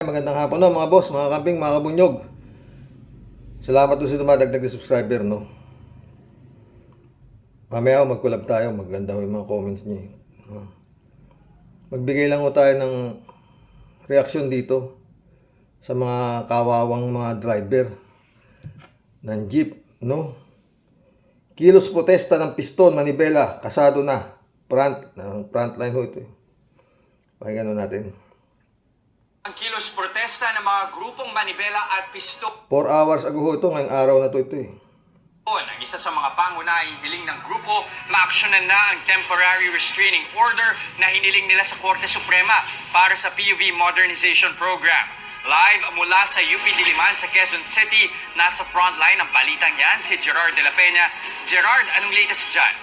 Magandang hapon no, mga boss, mga kambing, mga kabunyog. Salamat doon sa dumadagdag na subscriber, no. Mamaya mag-collab tayo, maganda yung mga comments niyo. No? Magbigay lang ko tayo ng reaksyon dito sa mga kawawang mga driver ng jeep, no. Kilos protesta ng piston, manibela, kasado na. Front line ho ito. Pakinggan natin. Ang kilos protesta ng mga grupong manibela at piston. 4 hours ago ho ito, ngayong araw na ito eh. Ang isa sa mga pangunahing hiling ng grupo, maaksyonan na ang temporary restraining order na hiniling nila sa Korte Suprema para sa PUV Modernization Program. Live mula sa UP Diliman sa Quezon City, nasa frontline ng balitang yan si Gerard de la Peña. Gerard, anong latest dyan?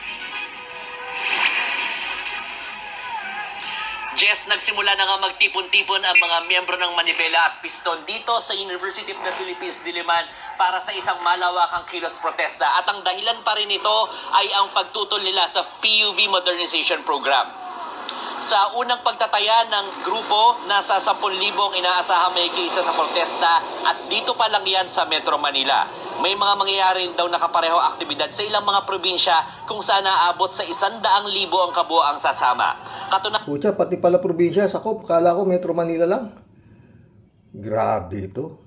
Jess, nagsimula na nga magtipon-tipon ang mga miyembro ng Manibela at Piston dito sa University of the Philippines, Diliman para sa isang malawakang kilos protesta. At ang dahilan pa rin ito ay ang pagtutol nila sa PUV Modernization Program. Sa unang pagtataya ng grupo, nasa 10,000 ang inaasahang may kiisa sa protesta at dito pa lang yan sa Metro Manila. May mga mangyayari daw nakapareho aktibidad sa ilang mga probinsya kung saan naabot sa 100,000 ang kabuoang sasama. Pucha, pati pala probinsya, sakop. Kala ko Metro Manila lang. Grabe ito.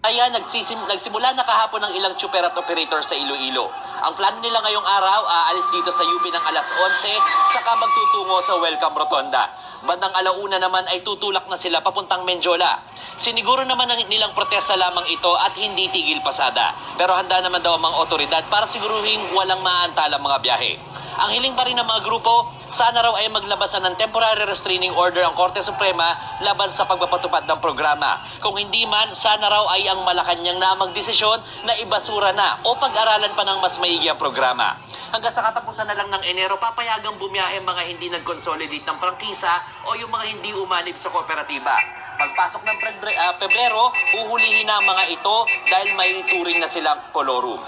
Kaya nagsimula na kahapon ng ilang tsuper at operator sa Iloilo. Ang plano nila ngayong araw, aalis dito sa UP ng alas 11, saka magtutungo sa Welcome Rotonda. Bandang alauna naman ay tutulak na sila papuntang Menjola. Siniguro naman nilang protesta lamang ito at hindi tigil pasada. Pero handa naman daw ang mga otoridad para siguruhin walang maantalang mga biyahe. Ang hiling pa rin ng mga grupo, sana raw ay maglabasan ng temporary restraining order ang Korte Suprema laban sa pagpapatupad ng programa. Kung hindi man, sana raw ay ang Malacanang na magdesisyon na ibasura na o pag-aralan pa ng mas maigi ang programa. Hanggang sa katapusan na lang ng Enero, papayagang bumiyahe mga hindi nag-consolidate ng prangkisa o yung mga hindi umanib sa kooperatiba. Pagpasok ng Pebrero, uhulihin na ang mga ito dahil may turing na silang kolorum.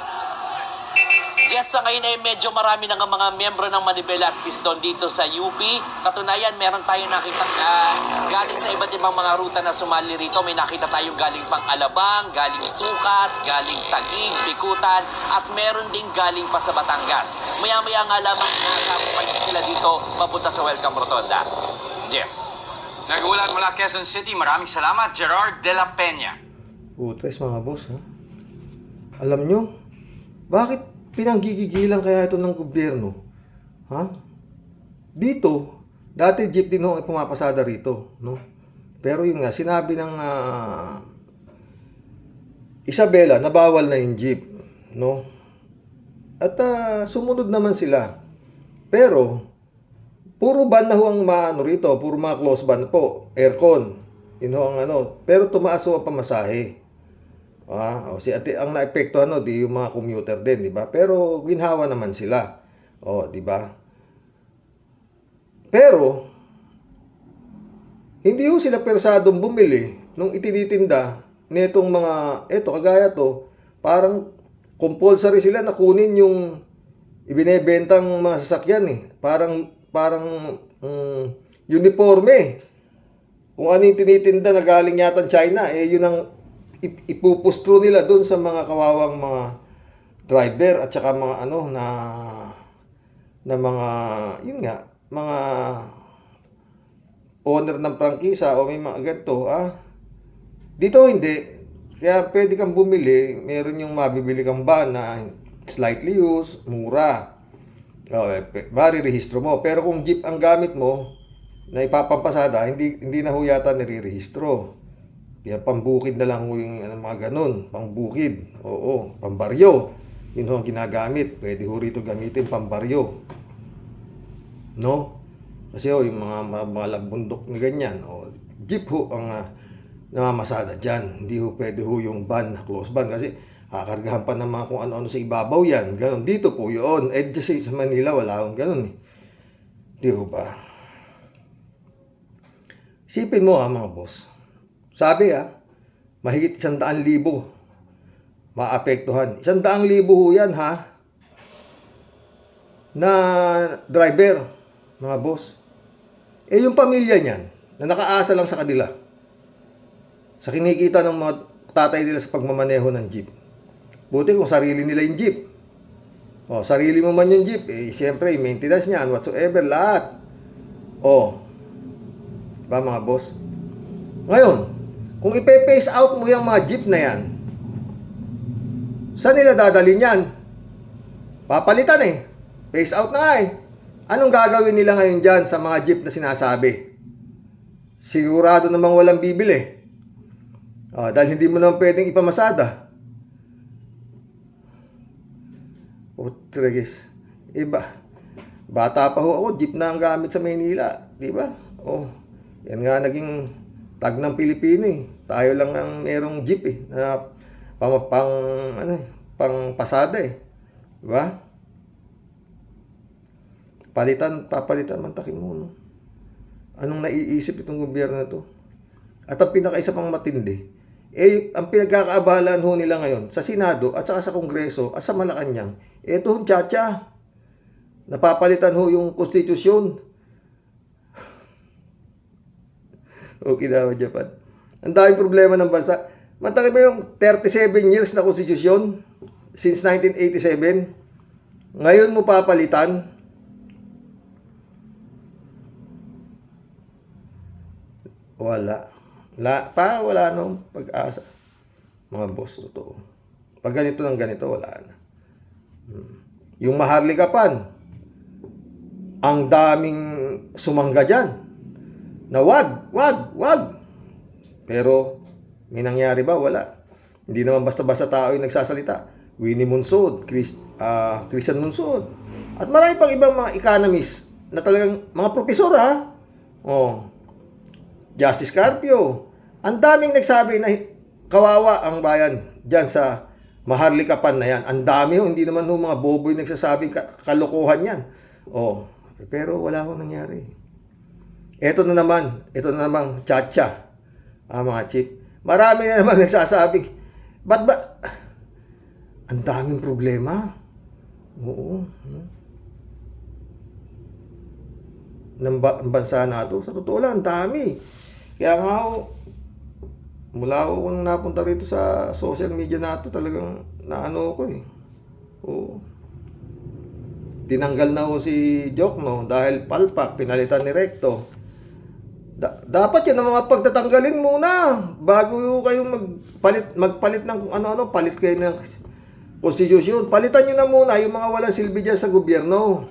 Just sa ngayon ay medyo marami na nga mga miyembro ng Manibela at Piston dito sa UP. Katunayan, meron tayong nakita galing sa iba't ibang mga ruta na sumali rito. May nakita tayong galing pang Alabang, galing Sukat, galing Taguig, Bikutan, at meron ding galing pa sa Batangas. Maya-maya nga lamang nakakapay sila dito papunta sa Welcome Rotonda. Jess. Nag-ulat mula Quezon City, maraming salamat, Gerard de la Peña. Putres mga boss, ha? Alam nyo, bakit pinanggigigilan kaya ito ng gobyerno? Ha? Dito, dati jeep din ho ay pumapasada rito, no? Pero yun nga, sinabi ng Isabela na bawal na yung jeep, no? At sumunod naman sila. Pero puro van na ho ang maano rito, puro mga close van po, aircon. Yun ho ang ano, pero tumaas ho ang pamasahe. Ang naepektuhan di yung mga commuter din, di ba? Pero ginhawa naman sila. Di ba? Pero hindi ho sila persadong bumili nung itinitinda nitong mga kagaya to, parang compulsory sila na kunin yung ibinebentang mga sasakyan eh. Parang uniforme. Kung ano yung tinitinda na galing yata China, yun ang ipupustro nila doon sa mga kawawang mga driver at saka mga na mga yun nga, mga owner ng prangkisa o may mga ganito, dito hindi. Kaya pwede kang bumili, meron yung mabibili kang van na slightly used, mura. Marirehistro mo. Pero kung jeep ang gamit mo na ipapampasada, hindi na ho yata nirerehistro. Kaya pambukid na lang yung mga ganun, pangbukid. Oo, pambaryo. Yun ho ang ginagamit. Pwede ho rito gamitin pambaryo. No? Kasi yung mga lagbundok ni ganyan, jeep ho ang namamasada dyan. Hindi ho pwede ho yung van, close van. Kasi kakargahan pa ng mga kung ano-ano sa ibabaw yan. Ganun. Dito po yun. Just sa Manila, wala akong ganun eh. Di ho ba? Isipin mo mga boss. Sabi mahigit 100,000 maapektuhan. 100,000 ho yan na driver, mga boss. Yung pamilya niyan, na nakaasa lang sa kanila. sa kinikita ng mga tatay nila sa pagmamaneho ng jeep. Buti kung sarili nila yung jeep. O, sarili mo man yung jeep, eh, siyempre, yung maintenance niyan, whatsoever, lahat. O, diba mga boss? Ngayon, kung ipe-phase out mo yung mga jeep na yan, saan nila dadalhin yan? Papalitan eh. Phase out na nga eh. Anong gagawin nila ngayon dyan sa mga jeep na sinasabi? Sigurado namang walang bibili. Dahil hindi mo naman pwedeng ipamasada. Tragis. Iba. Bata pa ho ako, jeep na ang gamit sa Maynila. Di ba? Yan nga naging tag ng Pilipino eh. Tayo lang ang merong jeep eh. Na pang pasada eh. Di ba? Papalitan man takin mo, no? Anong naiisip itong gobyerno na to? At ang pinakaisa pang matindi, ang pinagkakaabalan ho nila ngayon sa Senado at saka sa Kongreso at sa Malacanang, ito hong tiyatsa. Napapalitan ho yung konstitusyon. Okay na, Japan. Ang daming problema ng bansa. Mantangin mo yung 37 years na konstitusyon since 1987. Ngayon mo papalitan. Wala nung pag-asa. Mga boss, totoo. Pag ganito ng ganito, wala na. Yung Maharlikapan, ang daming sumangga dyan. Na wag. Pero, may nangyari ba? Wala. Hindi naman basta-basta tao yung nagsasalita. Winnie Monsod, Christian Monsod, at marami pang ibang mga economists na talagang mga propesor ha. Justice Carpio. Ang daming nagsabi na kawawa ang bayan dyan sa Maharlikapan na yan. Ang dami ho, hindi naman ho mga boboy nagsasabing kalokohan yan. Pero wala akong nangyari. Ito na naman, tiyatsa. Mga chief. Marami na naman nagsasabing, ba't ba? Ang daming problema. Oo. Ng bansa na ito. Sa totoo lang, ang dami. Kaya nga mula ako nung napunta rito sa social media na ito, talagang naano ko eh. Tinanggal na ko si Jokno dahil palpak, pinalitan ni Recto. Dapat yan ang mga pagtatanggalin muna bago kayo magpalit ng kung ano-ano, palit kayo ng konstitusyon. Palitan nyo na muna yung mga walang silbi dyan sa gobyerno.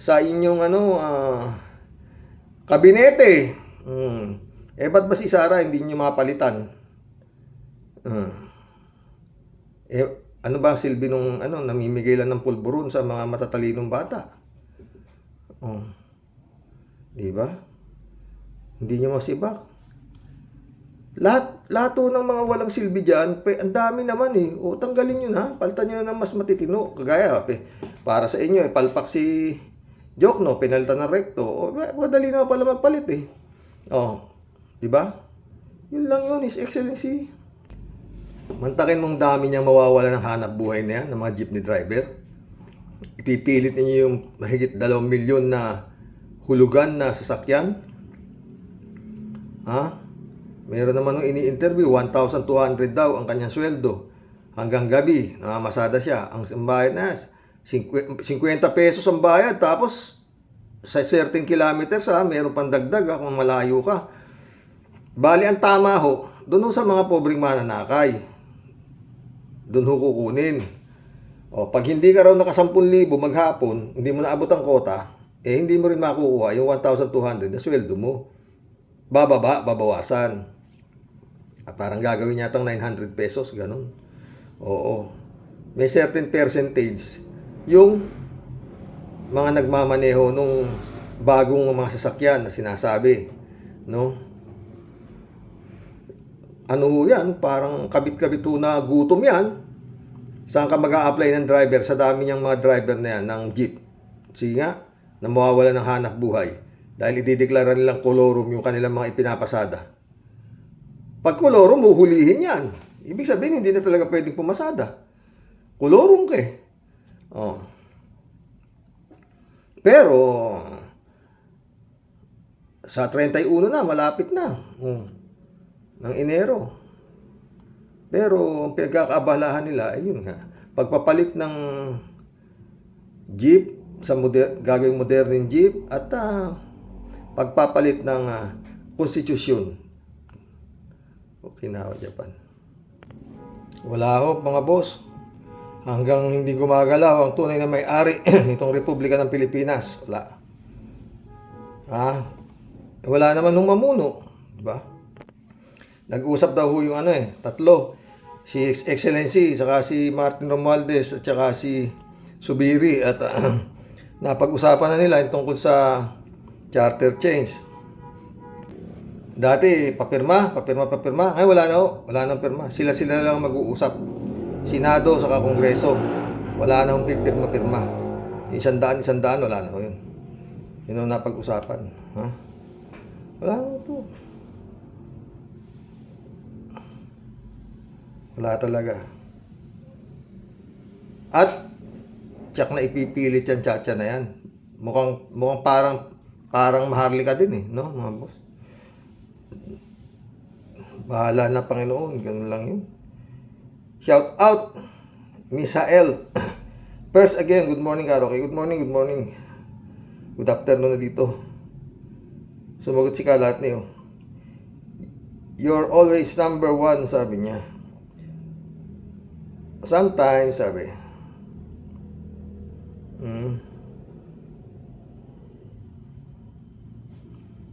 Sa inyong kabinete. Ba't ba si Sara hindi nyo mapalitan? Ano ba ang silbi nung namimigay lang ng pulburon sa mga matatalinong bata? Di ba? Hindi nyo masibak. Lahat ng mga walang silbi dyan, ang dami naman eh. Tanggalin nyo na. Palitan nyo na ng mas matitino. Kagaya, para sa inyo, palpak si Jokno, pinalitan ng Recto. Madali na pala magpalit eh. Diba? Yun lang yun, His Excellency. Mantakin mong dami niyang mawawala ng hanap buhay na yan, ng mga jeepney driver. Ipipilit ninyo yung mahigit 2 milyon na hulugan na sasakyan. Meron naman nung ini-interview, 1,200 daw ang kanyang sweldo. Hanggang gabi, namamasada siya. Ang bayad na, 50 pesos ang bayad. Tapos, sa certain kilometers, meron pang dagdag kung malayo ka. Bali, ang tama ho, doon ho sa mga pobreng mananakay. Doon ho kukunin. Pag hindi ka raw naka 10,000 maghapon, hindi mo naabot ang kota, hindi mo rin makukuha yung 1,200 na sweldo mo. Babawasan. At parang gagawin yata ng 900 pesos, ganun. May certain percentage yung mga nagmamaneho nung bagong mga sasakyan na sinasabi, no? Ano yan? Parang kabit-kabit na gutom yan. Saan ka mag-a-apply ng driver? Sa dami niyang mga driver na yan ng jeep. Sige nga, na mawawala ng hanap buhay. Dahil idideklara nilang kolorum yung kanilang mga ipinapasada. Pag kolorum, huhulihin yan. Ibig sabihin, hindi na talaga pwedeng pumasada. Kolorum ka eh. Pero, sa 31 na, malapit na. ng Enero. Pero ang pinagkakaabalahan nila ay yun nga, pagpapalit ng jeep sa gagawing modernong jeep at pagpapalit ng konstitusyon. Okinawa, Japan. Wala ho mga boss. Hanggang hindi gumagalaw ang tunay na may-ari nitong Republika ng Pilipinas. Wala. Wala naman nung mamuno. Diba? Nag-usap daw ho yung tatlo. Si Excellency, saka si Martin Romualdez, at saka si Subiri. At napag-usapan na nila yung tungkol sa charter change. Dati, papirma. Ay, wala na ho. Wala nang pirma. Sila lang mag-uusap. Senado, saka Kongreso. Wala na hong pipirma-pirma. Isang daan, wala na ho yun. Yun ang napag-usapan. Wala na ito. Wala talaga. At tiyak na ipipilit yan, Chacha na yan. Mukhang parang Maharlika din no, mga boss. Bahala na Panginoon, ganun lang yun. Shout out, Misael. First again, good morning, Karo. Okay, good morning. Good afternoon na dito. Sumagot si Kalat niyo. You're always number one, sabi niya. Sometimes, sabi.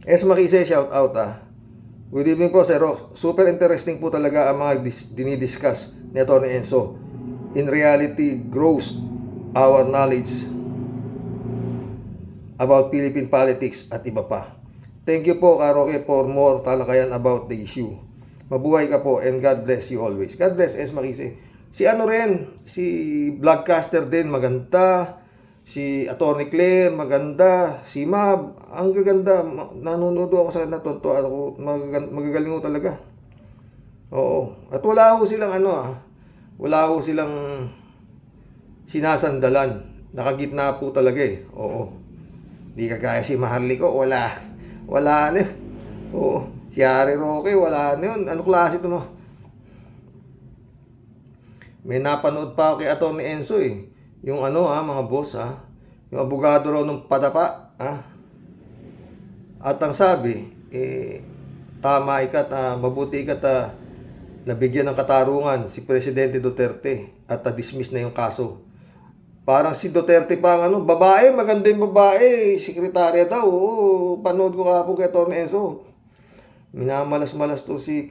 Makise, shout out Good evening po, Sir Rox. Super interesting po talaga ang mga dinidiscuss ni Atty. Enzo. In reality, grows our knowledge about Philippine politics at iba pa. Thank you po, Karoke, for more talakayan about the issue. Mabuhay ka po and God bless you always. God bless, Makise. Si vlogcaster din, maganda. Si Atty. Claire, maganda. Si Mab, ang gaganda. Nanonood ako sa kanila, tonto ako. Magagaling ko talaga. Oo. At wala ho silang wala ho silang sinasandalan. Nakagitna po talaga Oo. Di kagaya si Maharlika, wala na. Oo. Si Harry Roque, wala na yun. Ano klase ito mo? May napanood pa ako kay Atty. Enzo Yung mga boss yung abogado raw ng padapa At ang sabi tama ikat mabuti ikat nabigyan ng katarungan si Presidente Duterte at dismiss na yung kaso. Parang si Duterte pa babae, maganda yung babae, sekretarya daw. Panood ko kahapon kay Atty. Enzo. Minamalas-malas to si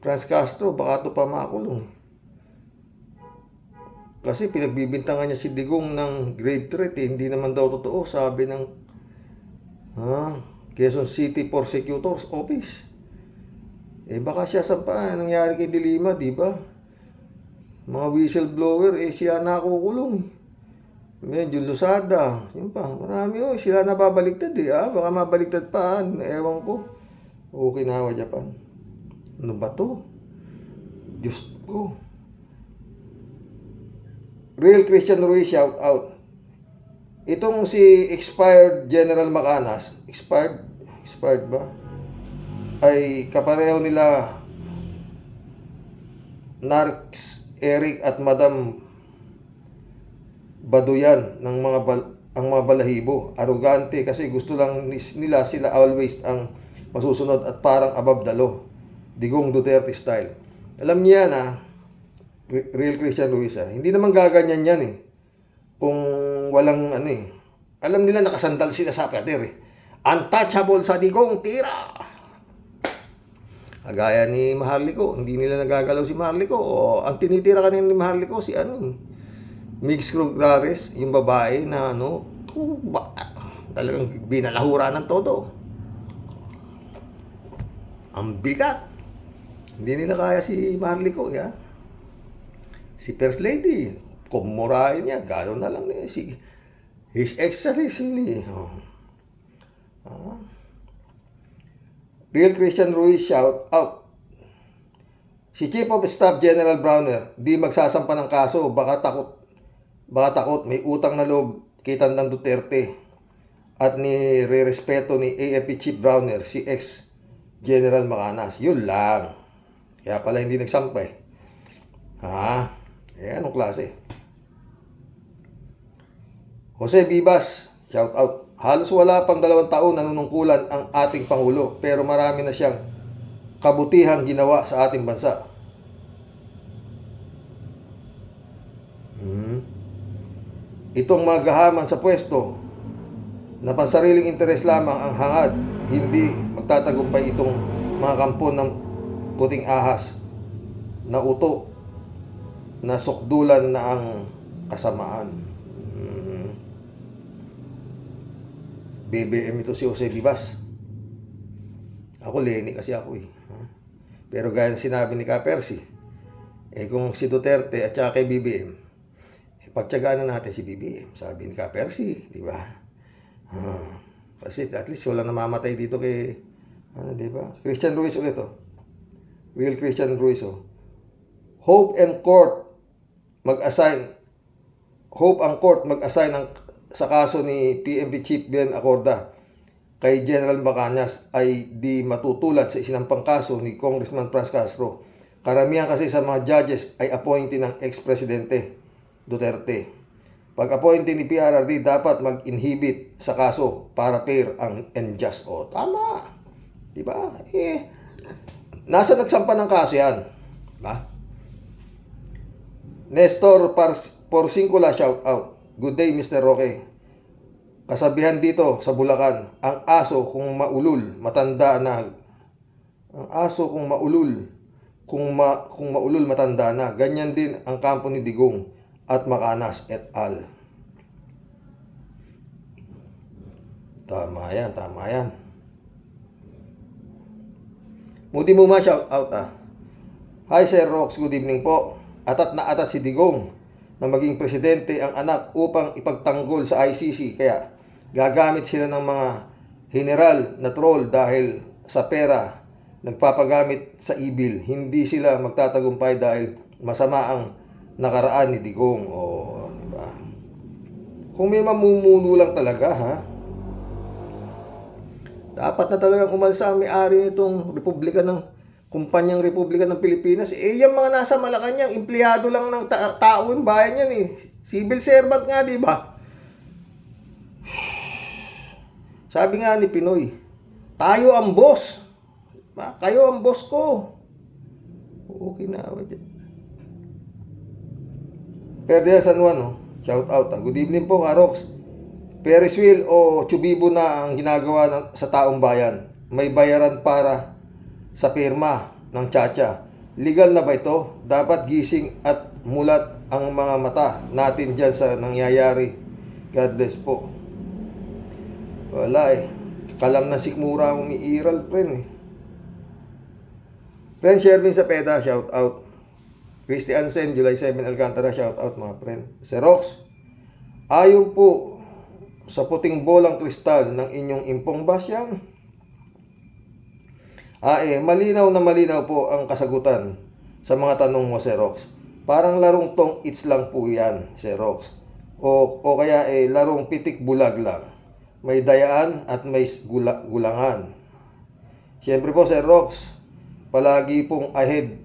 Franz Castro, baka to pa makulong. Kasi pinagbibintangan niya si Digong ng grave threat hindi naman daw totoo, sabi ng Quezon City Prosecutor's Office. Baka siya sampaan nangyari kay Dilima, di ba? Mga whistleblower, siya nakukulong. Medyo Lusada, yun pa, marami sila nababaliktad baka mabaliktad pa, ewan ko. Okinawa, Japan. Ano ba to? Diyos ko. Real Christian Ruiz, shout out. Itong si expired General Macanas, expired ba? Ay kapareho nila Narcs Eric at Madam Baduyan ng ang mga balahibo. Arugante kasi gusto lang nila sila always ang masusunod at parang above the law. Digong Duterte style. Alam niya Real Christian Ruiz hindi naman gaganyan yan kung walang alam nila nakasandal sila sa pader untouchable sa Digong, tira. Agaya ni Maharlika, hindi nila nagagalaw si Maharlika. Ang tinitira kanina ni Maharlika si Mix Ruglares, yung babae na talagang binalahura ng todo. Ang bigat. Hindi nila kaya si Maharlika Si First Lady, kumurahin niya, gano'n na lang niya. His Excellency. Real Christian Ruiz, shout out. Si Chief of Staff General Browner, di magsasampa ng kaso, baka takot, may utang na loob kay Tandang Duterte. At ni re-respeto ni AFP Chief Browner, si General Macanas. Yun lang. Kaya pala hindi nagsampay. Ha? Anong klase? Jose Vivas, shout out. Halos wala pang 2 taon nanunungkulan ang ating Pangulo, pero marami na siyang kabutihang ginawa sa ating bansa. Itong magahaman sa pwesto na pansariling interes lamang ang hangad, hindi magtatagumpay itong mga kampo ng puting ahas na uto na sukdulan na ang kasamaan. BBM ito si Jose Vivas. Ako Leni kasi ako eh. Pero gaya ng sinabi ni Ka-Percy, kung si Duterte at saka kay BBM, pagtyagaan na natin si BBM, sabi ni Ka-Percy, di ba? Kasi at least wala namamatay dito kay, di ba? Christian Ruiz ulit, Real Christian Ruiz, Hope ang court mag-assign sa kaso ni PNP Chief Ben Acorda kay General Macanas ay di matutulad sa isinampang kaso ni Congressman Franz Castro. Karamihan kasi sa mga judges ay appointee ng ex-presidente Duterte. Pag-appointee ni PRRD dapat mag-inhibit sa kaso para fair and just. Tama. Di ba? Nasa nagsampa ng kaso yan. Diba? Nestor Porcincula, shout out. Good day, Mr. Roque. Kasabihan dito sa Bulacan, ang aso kung maulul, matanda na. Ang aso kung maulul, kung maulul, matanda na. Ganyan din ang kampo ni Digong at Macanas et al. Tama yan. Moody Muma, shout out Hi Sir Rox, good evening po. Atat na atat si Digong na maging presidente ang anak upang ipagtanggol sa ICC. Kaya gagamit sila ng mga general na troll dahil sa pera nagpapagamit sa ibil. Hindi sila magtatagumpay dahil masama ang nakaraan ni Digong. Diba? Kung may mamumuno lang talaga, dapat na talagang umalsa ang may-ari nitong Republika ng Kumpanyang Republika ng Pilipinas. Yung mga nasa Malacanang, empleyado lang ng tao yung bayan yan Civil servant nga, di ba? Sabi nga ni Pinoy, tayo ang boss. Kayo ang boss ko. Okay na ako dyan. Ferdinand San Juan, shout out. Good evening po, Karox. Ferris wheel o tsubibo na ang ginagawa sa taong bayan. May bayaran para sa pirma ng tsatsya. Legal na ba ito? Dapat gising at mulat ang mga mata natin dyan sa nangyayari. God bless po. Wala Kalam na sikmura ang umiiral, friend Friend Shervin Sapeda, shout out. Christy Ansen, July 7, Alcantara, shout out mga friend. Serox, ayon po sa puting bolang kristal ng inyong impong basyang. Malinaw na malinaw po ang kasagutan sa mga tanong mo, Serox. Parang larong tong it's lang po yan, Serox. O kaya larong pitik bulag lang. May dayaan at may gulangan. Siyempre po, Serox, palagi pong ahead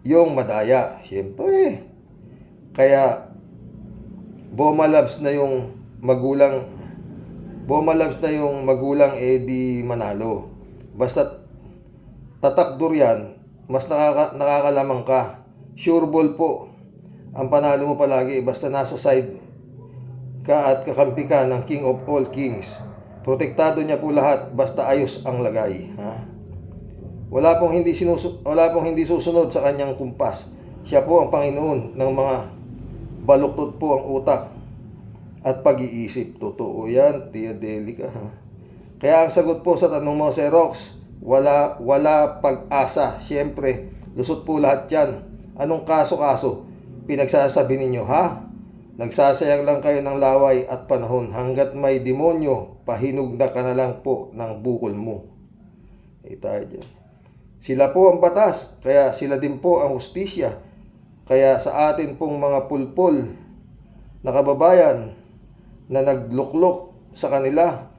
yung madaya. Siyempre. Kaya Bomalabs na yung magulang di manalo. Basta tatakdur yan, mas nakakalamang ka. Sure ball po ang panalo mo palagi, basta nasa side ka at kakampi ka ng King of all kings. Protektado niya po lahat, basta ayos ang lagay. Wala pong hindi susunod sa kanyang kumpas. Siya po ang Panginoon ng mga baluktot po ang utak at pag-iisip. Totoo yan, Tia Delica. Kaya ang sagot po sa tanong mo, Serox, wala pag-asa. Siyempre, lusot po lahat yan. Anong kaso-kaso pinagsasabi ninyo, Nagsasayang lang kayo ng laway at panahon. Hanggat may demonyo, pahinog na ka na lang po ng bukol mo. Tayo dyan. Sila po ang batas, kaya sila din po ang hustisya. Kaya sa atin pong mga pulpol na kababayan na nagluklok sa kanila,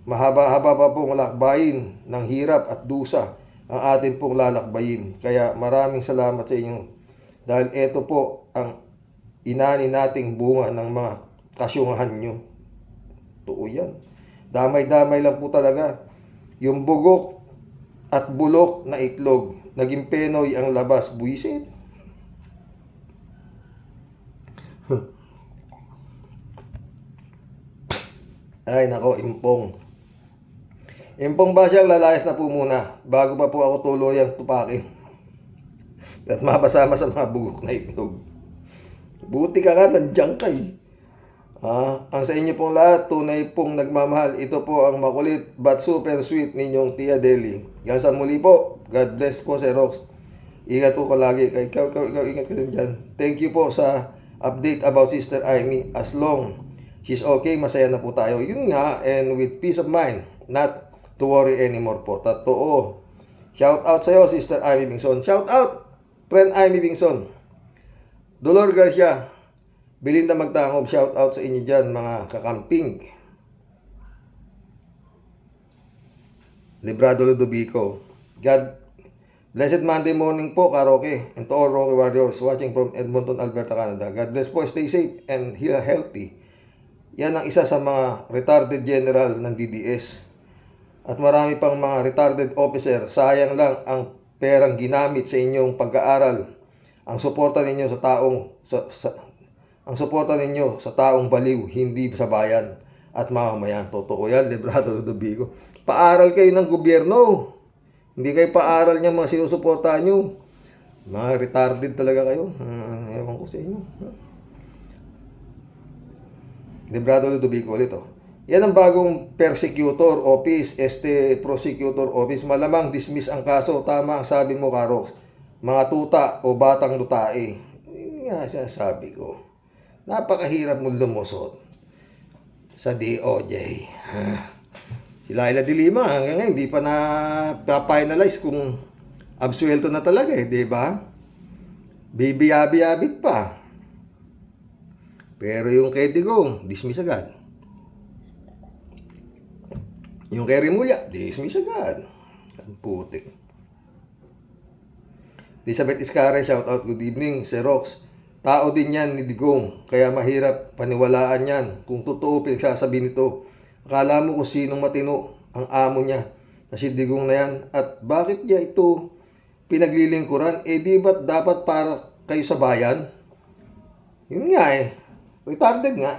Mahaba-haba pa pong lakbayin ng hirap at dusa ang atin pong lalakbayin. Kaya maraming salamat sa inyo. Dahil ito po ang inani nating bunga ng mga kasyungahan nyo. Totoo yan. Damay-damay lang po talaga. Yung bugok at bulok na itlog, naging penoy ang labas. Buisit. Ay nako, impong. Impong ba siyang lalayas na po muna bago pa po ako tuluyang tupakin at mabasama sa mga bugok na itlog. Buti ka nga, nandiyan ka eh. Ang sa inyo pong lahat, tunay pong nagmamahal. Ito po ang makulit but super sweet ninyong Tia Deli. Yan sa muli po. God bless po, Sir Rox. Ingat po ko lagi. Ikaw, ingat ka din dyan. Thank you po sa update about Sister Amy. As long she's okay, masaya na po tayo. Yun nga, and with peace of mind, not to worry anymore po. Totoo. Shout out sa'yo, Sister Amy Bingson. Shout out, friend Amy Bingson. Dolor Garcia, Belinda Magtangob, shout out sa inyo dyan, mga kakamping. Librado Ludovico. God, blessed Monday morning po, Karoke, and to all Rocky Warriors watching from Edmonton, Alberta, Canada. God bless po, stay safe and healthy. Yan ang isa sa mga retarded general ng DDS. At marami pang mga retarded officer. Sayang lang ang perang ginamit sa inyong pag-aaral. Ang suporta ninyo sa taong baliw, hindi sa bayan at mamamayan. Totoo yan, Librado Ludovico. Paaral kayo ng gobyerno. Hindi kayo paaral niya mga sinusuportahan nyo. Mga retarded talaga kayo. Ewan ko sa inyo. Librado Ludovico ulit oh. Yan ang bagong persecutor office, prosecutor office. Malamang dismiss ang kaso. Tama ang sabi mo, Karox. Mga tuta o batang lutae. Yun nga sinasabi ko. Napakahirap mong lumusot sa DOJ. Si Laila de Lima hanggang ngayon hindi pa na-finalize kung absuelto na talaga eh, di ba? Bibiyabi-yabit pa. Pero yung kay Digong, dismiss agad. Yung kay Rimulya, dismiss agad. Ang putik. Elizabeth Iscare, shout out, good evening. Si Rox, tao din yan ni Digong, kaya mahirap paniwalaan yan. Kung totoo pinagsasabi nito, akala mo kung sinong matino ang amo niya na si Digong na yan. At bakit niya ito pinaglilingkuran? Eh di ba't dapat para kayo sa bayan? Yun nga eh, retarded nga.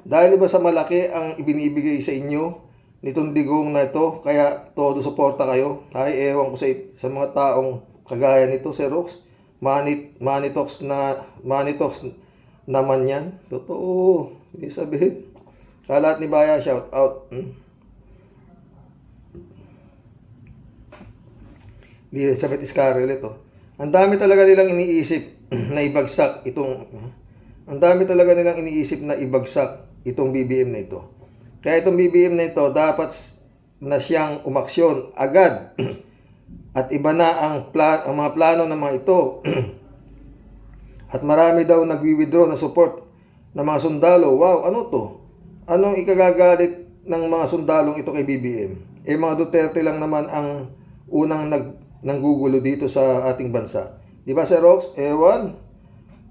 Dahil ba sa malaki ang ibinibigay sa inyo nitong Digong na ito, kaya todo suporta kayo? Ay, ewan ko sa mga taong kagaya nito, Sir Rox. Manitox naman yan. Totoo. Hindi sabihin. Sa lahat ni Baya, shout out. Elizabeth Iscare ulit oh. Ang dami talaga nilang iniisip na ibagsak itong BBM na ito. Kaya itong BBM na ito dapat na siyang umaksyon agad. At iba na ang mga plano ng mga ito. At marami daw nagwi-withdraw na support ng mga sundalo. Wow, ano to? Anong ikagagalit ng mga sundalong ito kay BBM? Eh mga Duterte lang naman ang unang nanggugulo dito sa ating bansa. Di ba, Sir Rox? Ewan.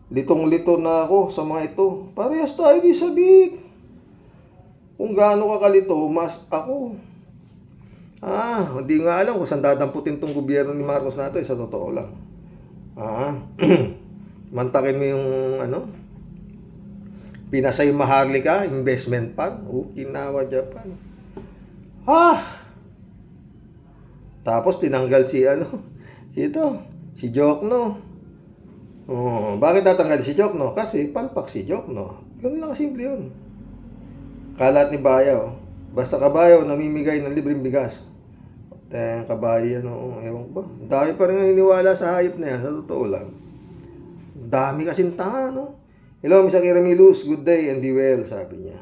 Litong-lito na ako sa mga ito. Parehas tayo di sabit. Kung gaano ka kalito, mas ako. Hindi nga alam kung saan dadamputin tong gobyerno ni Marcos na ito, sa totoo lang. Mantakin mo yung Pinasay Maharlika investment fund, Okinawa, Japan. Tapos tinanggal si si Jokno. Bakit tatanggal si Jokno? Kasi palpak si Jokno. Yun lang, simple yun. Kalat ni Bayaw. Basta kabayaw, namimigay ng libreng bigas. Tayang kabayan, ewan ko ba. Dami pa rin naniniwala sa hayop na yan, sa totoo lang. Dami kasing tanga, no? Hello, Miss Akira Milus, good day and be well, sabi niya.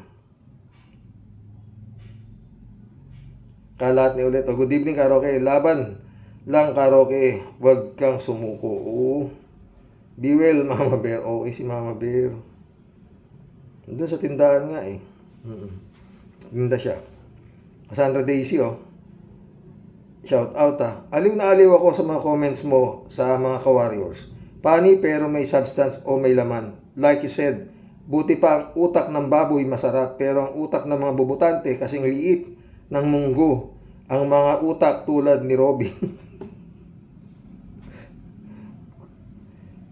Kalat ni ulit, good evening, Karoke. Laban lang, Karoke. Huwag kang sumuko. Be well, Mama Bear. Okay si Mama Bear. Doon sa tindahan nga eh. Tinda siya. Cassandra Daisy, oh. Shout out, ah. Aliw na aliw ako sa mga comments mo sa mga ka-warriors. Funny pero may substance o may laman. Like you said, buti pa ang utak ng baboy masarap, pero ang utak ng mga bubutante kasing liit ng munggo. Ang mga utak tulad ni Robin.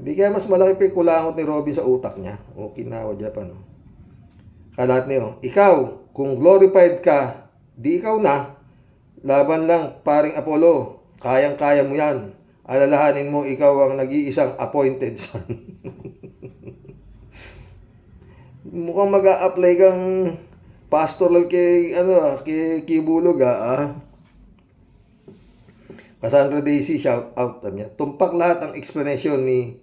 Hindi kaya mas malaki pa yung kulangot ni Robin sa utak niya. Okinawa, Japan. Kalat niyo, ikaw, kung glorified ka, di ikaw na. Laban lang, paring Apollo. Kayang-kaya mo yan. Alalahanin mo, ikaw ang nag-iisang appointed son. Mukhang mag-a-apply kang pastoral kay Kibulog, ah. Cassandra Daisy, shout out niya. Tumpak lahat ang explanation ni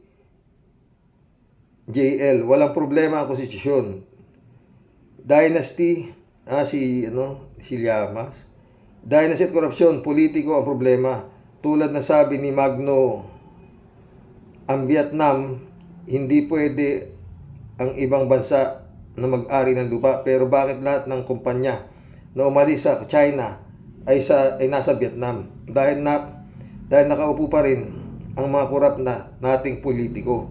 JL. Walang problema ang konstitusyon. Dynasty, si Llamas. Dynasty at korupsyon, politiko ang problema. Tulad na sabi ni Magno, ang Vietnam, hindi pwede ang ibang bansa na mag-ari ng lupa. Pero bakit lahat ng kumpanya na umalis sa China ay nasa Vietnam? Dahil nakaupo pa rin ang mga korap na nating politiko.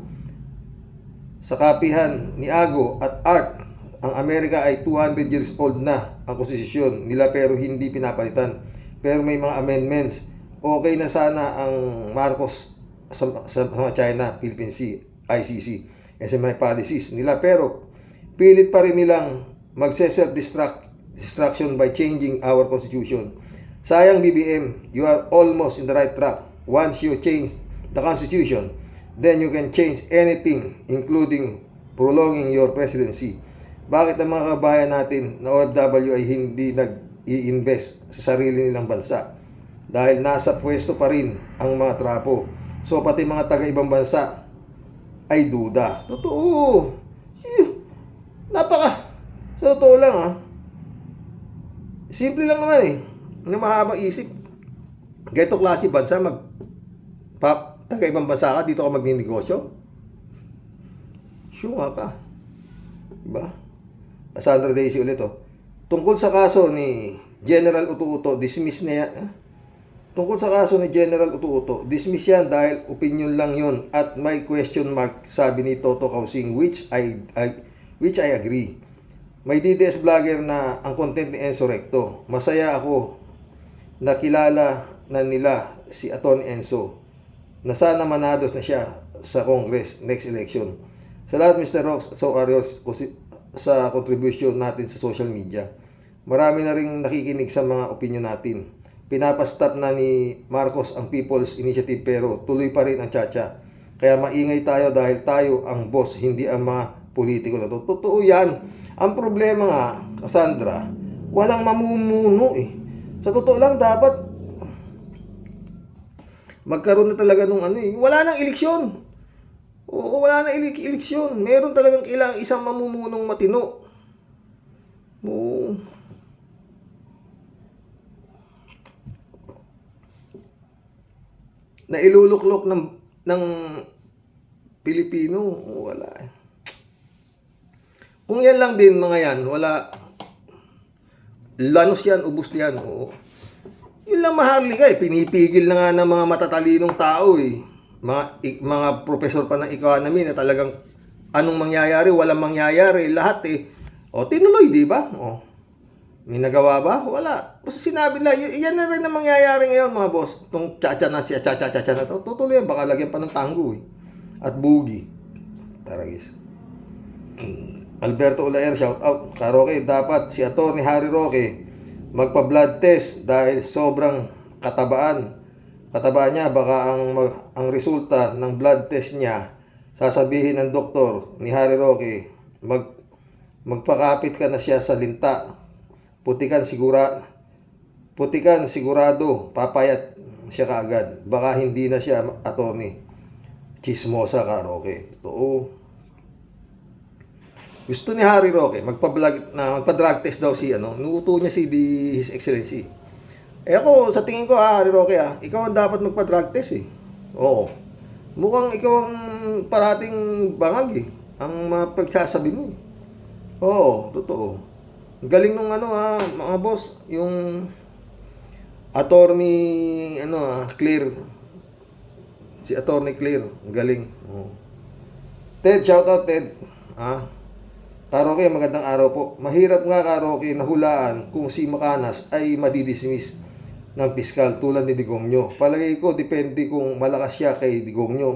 Sa kapihan ni Ago at Art, ang Amerika ay 200 years old na ang konstitusyon nila pero hindi pinapalitan. Pero may mga amendments. Okay na sana ang Marcos sa mga China, Philippine Sea, ICC, SMI policies nila, pero pilit pa rin nilang mag-self-destruction by changing our constitution. Sayang BBM, you are almost in the right track. Once you change the constitution, then you can change anything, including prolonging your presidency. Bakit ang mga kabayan natin na OFW ay hindi nag-i-invest sa sarili nilang bansa? Dahil nasa pwesto pa rin ang mga trapo. So pati mga taga-ibang bansa ay duda. Totoo. Sa totoo lang, ha. Simple lang naman, eh. Ano mahabang isip. Ganito klase bansa, taga-ibang bansa ka, dito ka magninegosyo? Sure ka. Diba? Cassandra Daisy ulit, oh. Tungkol sa kaso ni General Utu-Uto, dismiss na yan. Tungkol sa kaso ni General Utu-Uto, dismiss yan dahil opinion lang yun at may question mark, sabi ni Toto Kausing, which I agree. May DDS vlogger na ang content ni Enzo Recto. Masaya ako na kilala na nila si Aton Enzo na sana manados na siya sa Congress next election. Sa lahat, Mr. Rox, so Arios, sa contribution natin sa social media. Marami na rin nakikinig sa mga opinion natin. Pinapastop na ni Marcos ang People's Initiative pero tuloy pa rin ang tsa-tsa. Kaya maingay tayo dahil tayo ang boss, hindi ang mga politiko na to. Totoo yan. Ang problema nga, Cassandra, walang mamumuno, eh. Sa totoo lang, dapat magkaroon na talaga nung wala nang eleksyon. Oo, wala nang eleksyon. Meron talagang kailangang isang mamumunong matino. Oo. Na iluluklok ng Pilipino, wala. Kung yan lang din mga yan, wala. Lanos yan, ubos yan. Oo. Yun lang maharlika, eh. Pinipigil na nga ng mga matatalinong tao, eh. Mga professor pa ng economy na talagang anong mangyayari, walang mangyayari, lahat, eh. O, tinuloy, di ba? O, may nagawa ba? Wala. Basta sinabi lang, yan na rin ang mangyayari ngayon, mga boss. Itong cha-cha na siya, cha-cha-cha na to, tutuloy yan, baka lagyan pa ng tanggo, eh. At bugi. Taragis. Alberto Ulaer, shout out. Karoke, dapat si Atty. Harry Roque magpa-blood test dahil sobrang katabaan niya. Baka ang resulta ng blood test niya, sasabihin ng doktor ni Harry Roque, magpakapit ka na siya sa linta. Putikan sigurado, papayat siya kaagad. Baka hindi na siya attorney. Chismosa, Karoke. Oo. Gusto ni Harry Roque magpa-drug test daw nuuto niya si His Excellency. Ako, sa tingin ko, Harry Roque, ikaw ang dapat magpa-drug test, eh. Oo. Mukhang ikaw ang parating bangag, eh. Ang mapagsasabi mo, eh. Oo, totoo. Galing nung ano mga boss, yung attorney Clear. Si attorney Clear, galing. Oh. Ted, shout out Ted. Karoke, magandang araw po. Mahirap nga Karoke nahulaan kung si Macanas ay madidismiss ng piskal tulad ni Digongyo. Palagay ko, depende kung malakas siya kay Digongyo.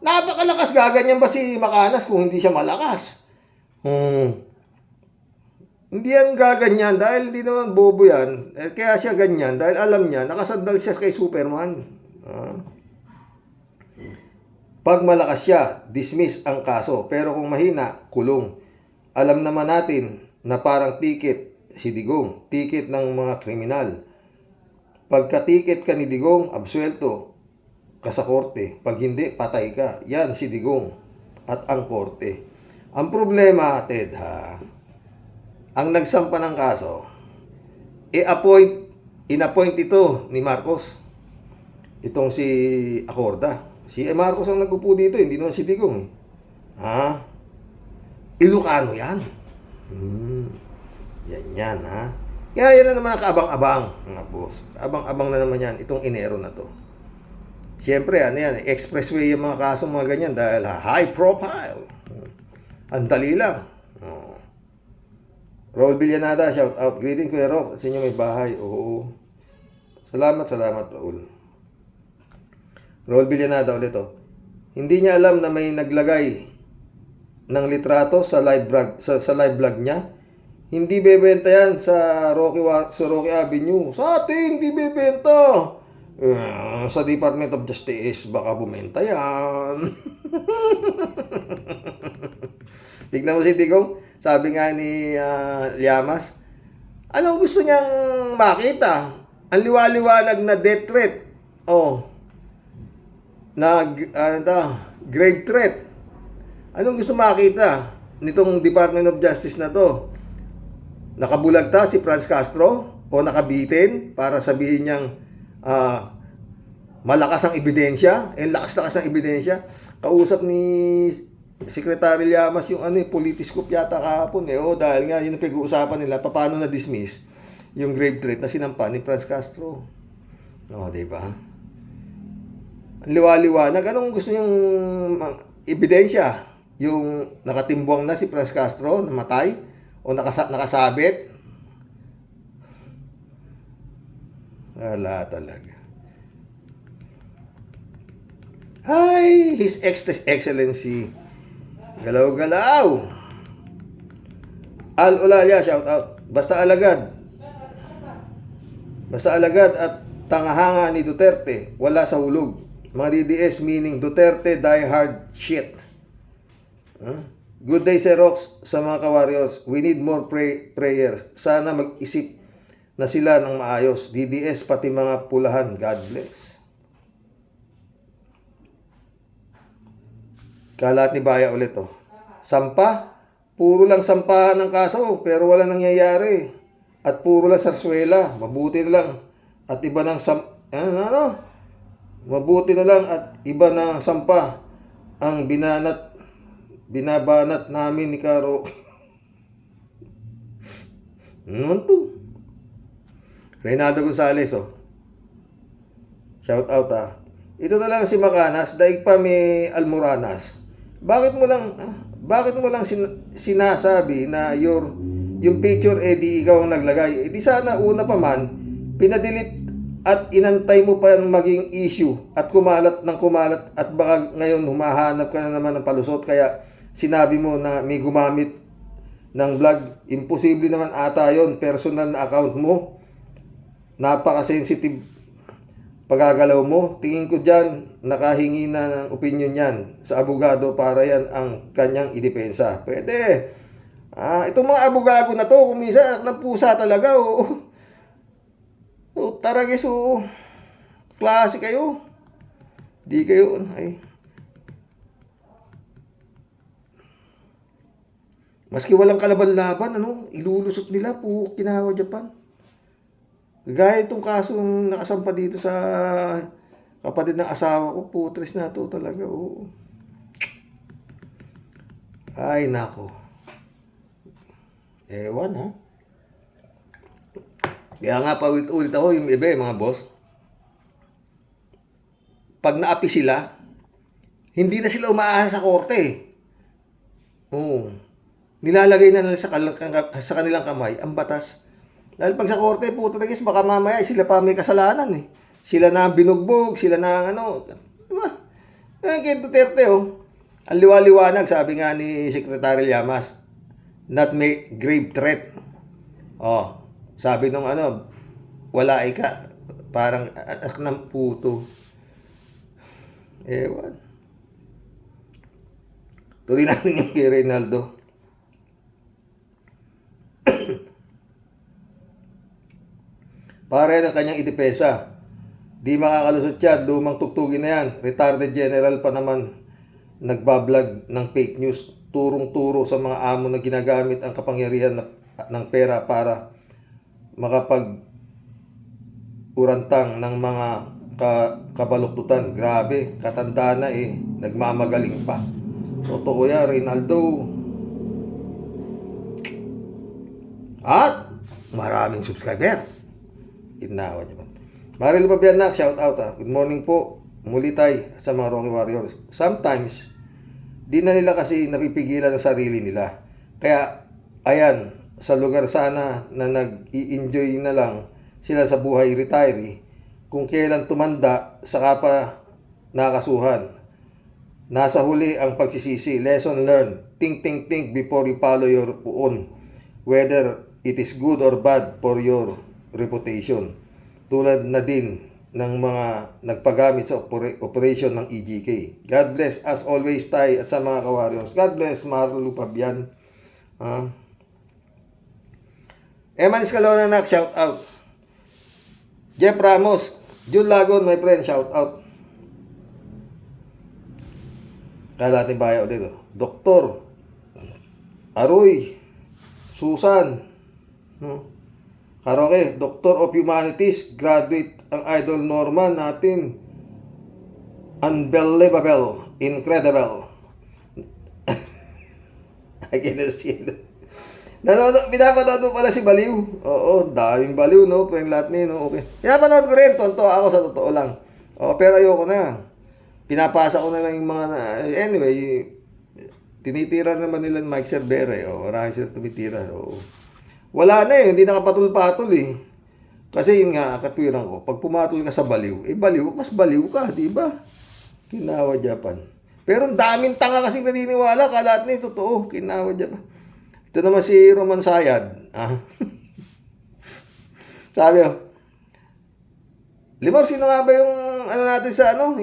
Napakalakas. Gaganyan ba si Macanas kung hindi siya malakas? Hindi yan gaganyan dahil hindi naman bobo yan. Kaya siya ganyan dahil alam niya, nakasandal siya kay Superman. Pag malakas siya, dismiss ang kaso. Pero kung mahina, kulong. Alam naman natin na parang ticket si Digong. Ticket ng mga kriminal. Pagka ticket ka ni Digong, absuelto ka sa korte. Pag hindi, patay ka. Yan si Digong at ang korte. Ang problema, Ted, ang nagsampa ng kaso, inappoint ito ni Marcos. Itong si Acorda. Si Marcos ang nag-upo dito, hindi naman si Digong. Ilocano yan. Yan. Kaya yan na naman ang kaabang-abang, mga boss. Kaabang-abang na naman yan, itong Enero na to. Siyempre, expressway yung mga kaso, mga ganyan, dahil high profile. Ang dali lang. Raul Villanada, shout out. Greeting Kuya Rock, sa inyo may bahay. Oo. Salamat Raul. Raul Villanada ulit Hindi niya alam na may naglagay ng litrato sa live vlog niya. Hindi bebenta yan sa Rocky Avenue. Sa atin, hindi bebenta. Sa Department of Justice, baka bumenta yan. Tignan mo si Digong. Sabi nga ni Llamas, anong gusto niyang makita? Ang liwaliwanag na death threat. Grave threat. Anong gusto makita nitong Department of Justice na to? Nakabulagta si Franz Castro o nakabitin para sabihin niyang malakas ang ebidensya? Lakas-lakas ang ebidensya. Kausap ni Secretary Llamas yung politiskop yata kahapon dahil nga yun ang pag-uusapan nila paano na-dismiss yung grave threat na sinampa ni Franz Castro. Diba? Ang liwaliwanag. Anong gusto niyang ebidensya? Yung nakatimbwang na si Franz Castro, namatay? O nakasabit? Wala talaga. Ay, His Excellency. Galaw-galaw. Al Olalia, shout out. Basta alagad at tangahanga ni Duterte, wala sa hulog. Mga DDS meaning Duterte die hard shit. Good day, Sir Rox, sa mga ka-warriors. We need more prayers. Sana mag-isip na sila ng maayos. DDS pati mga pulahan. God bless. Kalat ni Baya ulit Sampa, puro lang sampahan ng kaso pero wala nangyayari. At puro lang sarswela, mabuti na lang. At iba ng mabuti na lang at iba ng sampa ang binabanat namin ni Karo. Ano to? Reynaldo Gonzales shout out Ito na lang si Macanas, daig pa may Almoranas. Bakit mo lang sinasabi na yung picture di ikaw ang naglagay? Di sana una pa man pinadelete at inantay mo pa maging issue at kumalat at baka ngayon humahanap ka na naman ng palusot kaya sinabi mo na may gumamit ng vlog. Imposible naman ata yon, personal na account mo. Napaka-sensitive pagagalaw mo. Tingin ko dyan, nakahingi na ng opinion yan sa abogado para yan ang kanyang idepensa. Pwede. Itong mga abogado na to, kung minsan ng pusa talaga, taragis, klase kayo. Di kayo, maski walang kalaban-laban, ilulusot nila po kinawa Japan. Gaya itong kasong nakasampa dito sa kapatid ng asawa ko, putres na to talaga, Ay, nako. Ewan, ha? Kaya nga paulit-ulit ako yung iba, mga boss. Pag naapi sila, hindi na sila umaasa sa korte. Oo. Nilalagay na nila sa kanilang kamay ang batas. Dahil pag sa korte, puto na guys, baka mamaya sila pa may kasalanan eh. Sila na ang binugbog, sila na ang ano. Diba? Kaya Duterte, oh. Ang liwaliwanag, sabi nga ni Secretary Llamas, not make grave threat. Oh, sabi nung ano, wala ka. Parang anak ng puto. Ewan. Tuloy natin yung kay Reynaldo. Pare ng kanyang idepensa. Di makakalusot yan. Lumang tugtugin na yan. Retired general pa naman nagbablog ng fake news. Turong-turo sa mga amo na ginagamit ang kapangyarihan ng pera para makapag-urantang ng mga kabaluktutan. Grabe, katanda na eh. Nagmamagaling pa. Totoo yan, Reynaldo. At maraming subscriber. Inawa niya man. Maril Babianak, shout out ha. Good morning po. Muli tayo sa mga Rocky Warriors. Sometimes, di na nila kasi napipigilan ang sarili nila. Kaya, ayan, sa lugar sana na nag-i-enjoy na lang sila sa buhay retiree, kung kailan tumanda, saka pa nakasuhan. Nasa huli ang pagsisisi. Lesson learned. Think before you follow your own. Whether it is good or bad for your reputation. Tulad na din ng mga nagpagamit sa operation ng EGK. God bless as always tayo at sa mga kawarriors. God bless Marlo Fabian. Eman Escalona nak, shout out. Jeff Ramos, Jun Lagon, my friend, shout out. Kala natin bayaw dito. Doktor Aroy Susan, no? Karoke, Doctor of Humanities, graduate ang idol Norman natin. Unbelievable, incredible. I cannot see it. Pinapanood mo pala si Baliw. Oo, daming Baliw, no? Pero lahat niyo, no? Okay. Pinapanood ko rin, tonto ako sa totoo lang. Oo, pero ayoko na. Pinapasa ko na lang yung mga anyway, tinitira naman nila ng Mike Cervera. Oo, marami sila tumitira. Oo. Wala na eh, hindi nakapatul-patul eh. Kasi yun nga, katwiran ko, pag pumatol ka sa baliw, baliw, mas baliw ka, di ba? Kinawa Japan. Pero ang daming tanga kasi naniniwala, kalat na eh, totoo, kinawa Japan. Ito naman si Roman Sayad. Sabi Limor, sino nga ba yung ano natin sa ano,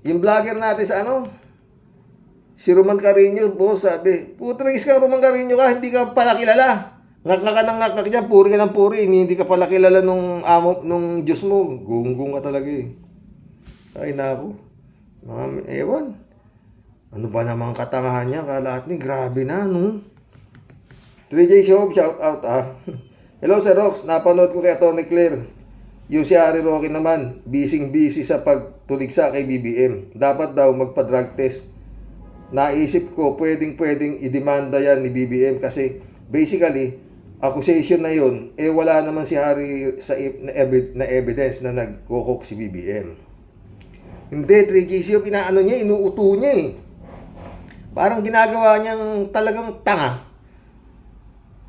yung vlogger natin sa ano? Si Roman Carino, boss, sabi, putris ka, Roman Carino ka, hindi ka pala kilala. Ngak-ngak ka ng ngak-ngak dyan, puri ka ng puri, hindi ka pala kilala nung Diyos mo. Gunggong ka talaga eh. Ay, naku. Ewan. Ano ba namang katangahan niya, kalahat ni, grabe na, no? 3J Show, shout out, Hello, Sir Rox, napanood ko kay Tony Claire. Yung si Harry Roque naman, busy sa pagtuligsa kay BBM. Dapat daw magpa-drug test. Naisip ko, pwedeng idemanda yan ni BBM kasi basically, accusation na yun, wala naman si Harry na evidence na nagkukok si BBM. Hindi, 3GC, pinaano niya, inuuto niya eh. Parang ginagawa niyang talagang tanga.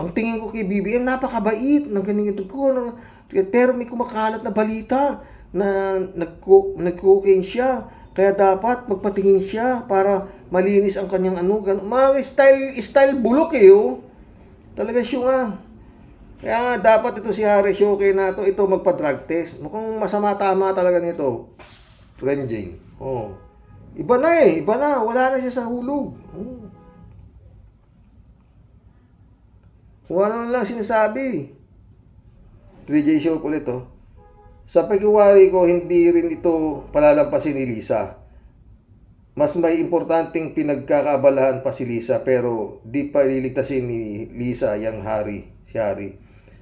Ang tingin ko kay BBM, napakabait, nagganito ko. Pero may kumakalat na balita na nag-cocaine siya. Kaya dapat magpatingin siya para malinis ang kanyang ano. Mga style bulok eh, oh. Talaga siya nga. Kaya nga, dapat ito si Harry Shoke na ito magpa-drug test. Mukhang masama-tama talaga nito. Friend Jane. Oh. Iba na eh. Iba na. Wala na siya sa hulog. Oh. Kung ano lang sinasabi. 3J Show ulit, oh. Sa pagkiwari ko, hindi rin ito palalampasin ni Lisa. Mas may importanteng pinagkakaabalahan pa si Lisa, pero di pa ililigtasin ni Lisa si Harry.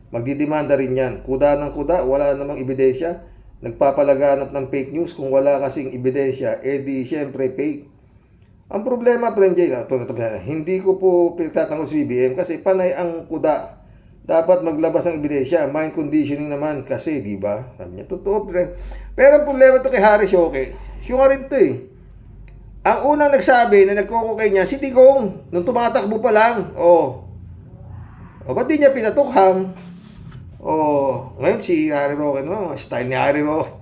Magdidemanda rin yan. Kuda ng kuda, wala namang ebidensya. Nagpapalaganap ng fake news. Kung wala kasing ebidensya, di syempre fake. Ang problema, friend Jay, hindi ko po pinagtatanggol si BBM kasi panay ang kuda. Dapat maglabas ng ebidensya. Mind conditioning naman kasi, di ba? Sabi niya, totoo, friend. Pero ang problema to kay Harry Shoke, siya nga rin to eh. Ang unang nagsabi na nagkukukay niya, si Digong, nung tumatakbo pa lang. O, ba't di niya pinatukhang? Ngayon si Harry Roque, no? Style ni Harry Roque.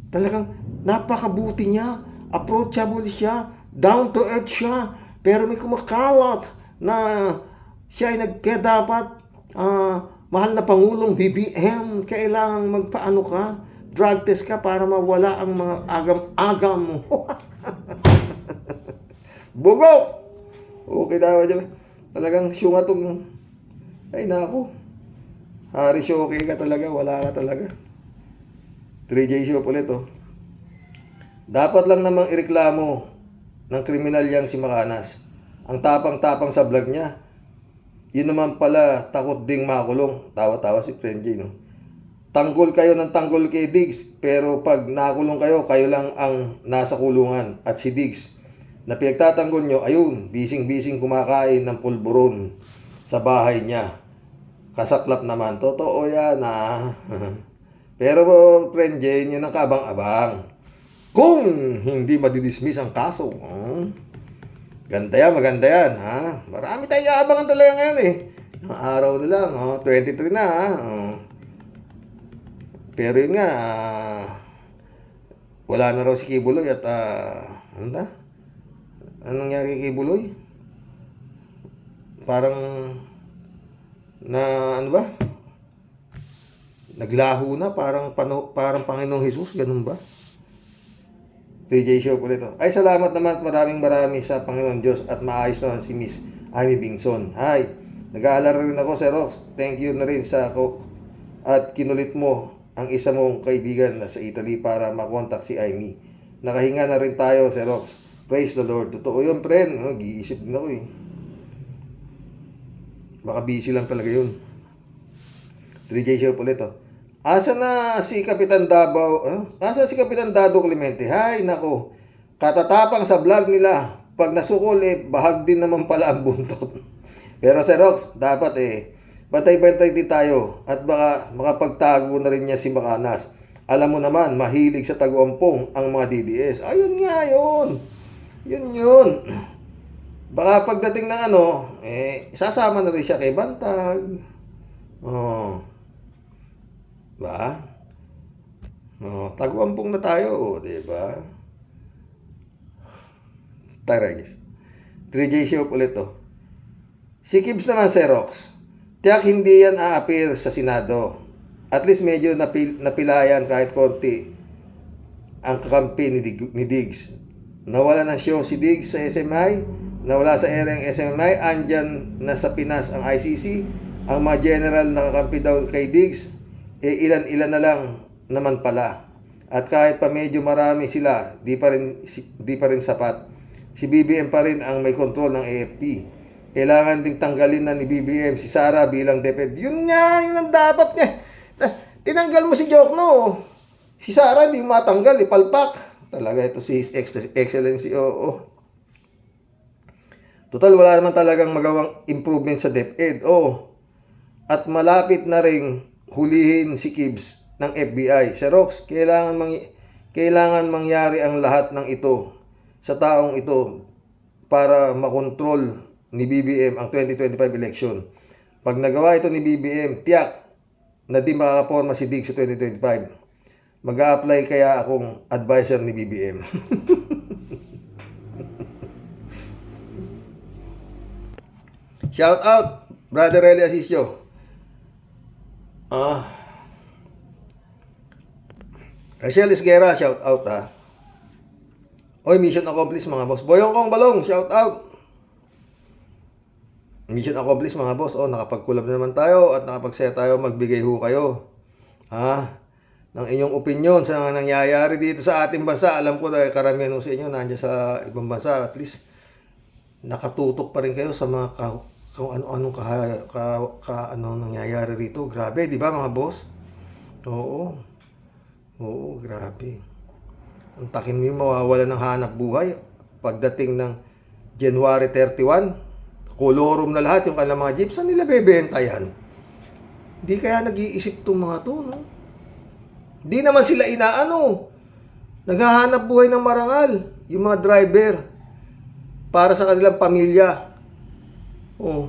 Talagang napakabuti niya. Approachable siya. Down to earth siya. Pero may kumakalat na siya ay kaya dapat mahal na Pangulong BBM, kailangan magpaano ka, drug test ka para mawala ang mga agam-agam mo. Bugo! Okay daw dyan. Talagang syunga tong, ay nako. Hari Shoke ka talaga, wala ka talaga. 3J show ulit Dapat lang namang ireklamo ng kriminal yang si Macanas. Ang tapang-tapang sa vlog niya. Yun naman pala, takot ding makulong. Tawa-tawa si Friend J, no? Tanggol kayo ng tanggol kay Diggs, pero pag nakulong kayo, kayo lang ang nasa kulungan. At si Diggs, na pinagtatanggol nyo, ayun, bising-bising kumakain ng pulburon sa bahay niya. Kasaklap naman. Totoo yan, Pero, Friend J, yun ang kabang-abang. Kung hindi madidismiss ang kaso, ganda yan, maganda yan, Marami tayong aabangan talaga ngayon Ang araw na lang, 23 na, Pero yun nga, wala na raw si Kibuloy at, anong nangyari kay Kibuloy? Parang, ano ba? Naglaho na, parang Panginoong Jesus, ganun ba? 3J show ulit Ay, salamat naman maraming sa Panginoon Diyos at maayos naman si Miss Amy Bingson. Hi, nag-aalala rin ako, Sir Rox. Thank you na rin sa at kinulit mo ang isa mong kaibigan na sa Italy para makontak si Amy. Nakahinga na rin tayo, Sir Rox. Praise the Lord. Totoo yun, friend. Giisip din ako Baka busy lang talaga yun. 3J show ulit Asa na si Kapitan Davao? Asa si Kapitan Dado Clemente? Hay, nako. Katatapang sa vlog nila. Pag nasukol, bahag din naman pala ang buntot. Pero Sir Rox, dapat bantay-bantay din tayo. At baka makapagtago na rin niya si Macanas. Alam mo naman, mahilig sa taguampong ang mga DDS. Ayun nga, yun. Yun. Baka pagdating ng sasama na rin siya kay Bantag. Ba? Taguampong na tayo, di ba? Tara, guys. 3J show ulit Si Kibs naman, Sir Rox. Tiyak hindi yan a-appear sa Senado. At least medyo napilayan kahit konti ang kakampi ni Diggs. Nawala ng show si Diggs sa SMI. Nawala sa area ang SMI. Andyan na sa Pinas ang ICC. Ang mga general nakakampi daw kay Diggs. Ilan-ilan na lang naman pala. At kahit pa medyo marami sila, di pa rin sapat. Si BBM pa rin ang may kontrol ng AFP. Kailangan ding tanggalin na ni BBM si Sara bilang DepEd. Yun ang dapat niya. Tinanggal mo si Jokno. Si Sara hindi matanggal, palpak. Talaga ito si Excellency. Total, wala naman talagang magawang improvement sa DepEd. At malapit na ring hulihin si Kibs ng FBI. Sir Rox, kailangan mangyari ang lahat ng ito sa taong ito para makontrol ni BBM ang 2025 election. Pag nagawa ito ni BBM, tiyak na di makakaporma si Diggs sa 2025. Mag-a-apply kaya akong advisor ni BBM. Shout out, Brother Eli Asisio. Rachel Isguera, shout out Oy, mission accomplished mga boss. Boyong Kong Balong, shout out. Mission accomplished mga boss. Nakapag-collab na naman tayo at nakapag-share tayo. Magbigay ho kayo ng inyong opinion sa nangyayari dito sa ating bansa. Alam ko na karamihan sa inyo nandiyan sa ibang bansa. At least nakatutok pa rin kayo sa mga kung ano-anong nangyayari rito. Grabe, di ba mga boss? Oo, grabe. Ang takin mo yung mawawala ng hanap buhay. pagdating ng January 31, kolorum na lahat yung kanilang mga jeep, saan nila bebenta yan? Di kaya nag-iisip itong mga to, no? Di naman sila inaano. Naghahanap buhay ng marangal, yung mga driver, para sa kanilang pamilya. Oh.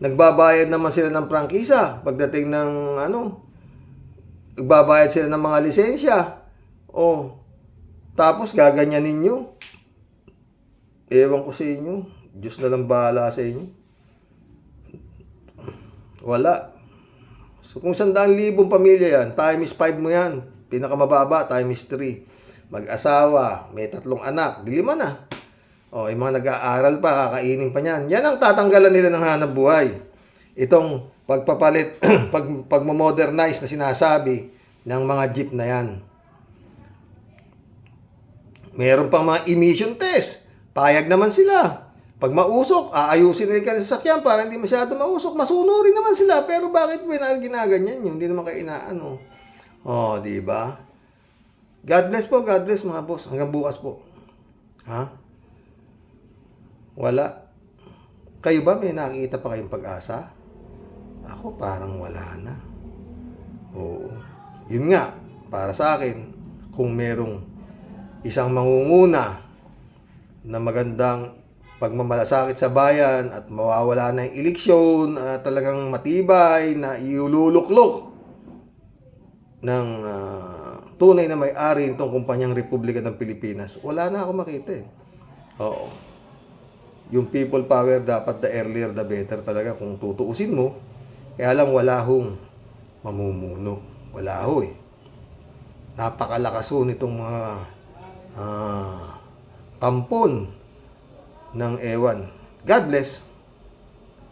Nagbabayad naman sila ng prangkisa pagdating ng nagbabayad sila ng mga lisensya. Oh. Tapos gaganyanin nyo. Ewan ko sa inyo. Diyos na lang bahala sa inyo. Wala. So kung 100,000 pamilya yan, times 5 mo yan. Pinakamababa, times 3. Mag-asawa, may 3 anak, di 5 na. O, yung mga nag-aaral pa, kakainin pa niyan. Yan ang tatanggalan nila ng hanap buhay. Itong pagpapalit, pagmamodernize na sinasabi ng mga jeep na yan. Meron pang mga emission test. Payag naman sila. Pag mausok, aayusin nila sa sasakyan para hindi masyado mausok. Masunurin naman sila. Pero bakit ginaganyan yun? Hindi naman kayo inaano. O, di ba? God bless po, God bless mga boss. Hanggang bukas po. Ha? Wala. Kayo ba may nakikita pa kayong pag-asa? Ako parang wala na. Oo. Yun nga, para sa akin, kung merong isang mangunguna na magandang pagmamalasakit sa bayan at mawawala na yung eleksyon at talagang matibay na iululuklok ng tunay na may-ari nitong kumpanyang Republika ng Pilipinas, wala na ako makita eh. Oo. Yung people power dapat the earlier the better talaga kung tutuusin mo. Kaya lang wala hong mamumuno. Wala ho eh. Napakalakas ho nitong mga kampon ng ewan. God bless.